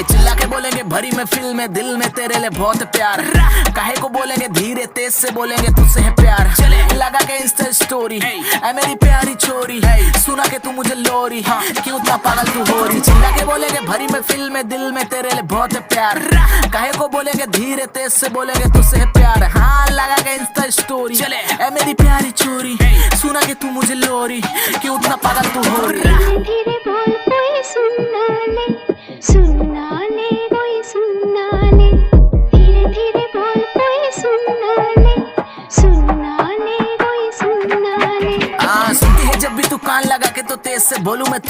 चिल्ला के बोलेंगे भरी में फिल्म में, दिल में तेरे लिए बहुत प्यार। काहे को बोलेंगे धीरे तेज से बोलेंगे तुझसे है प्यार। चले लगा के इंस्टा स्टोरी, ऐ मेरी प्यारी छोरी, सुना के तू मुझे लोरी, क्यों इतना पागल तू हो रही। चिल्ला के बोलेंगे भरी में फिल्म में, दिल में तेरे लिए बहुत प्यार। काहे को बोलेंगे धीरे तेज से बोलेंगे तुझसे है प्यार। हाँ लगा के इंस्टा स्टोरी, चले ऐ मेरी प्यारी छोरी, सुना के तू मुझे लोरी, क्यों इतना पागल तू हो रही। धीरे बोल कोई सुनना ले, सुनना ले कोई सुनना ले। धीरे धीरे बोल कोई सुनना ले, सुनना ले कोई सुनना ले। सुनती है जब भी तू कान लगा के तो तेज से बोलूं मैं।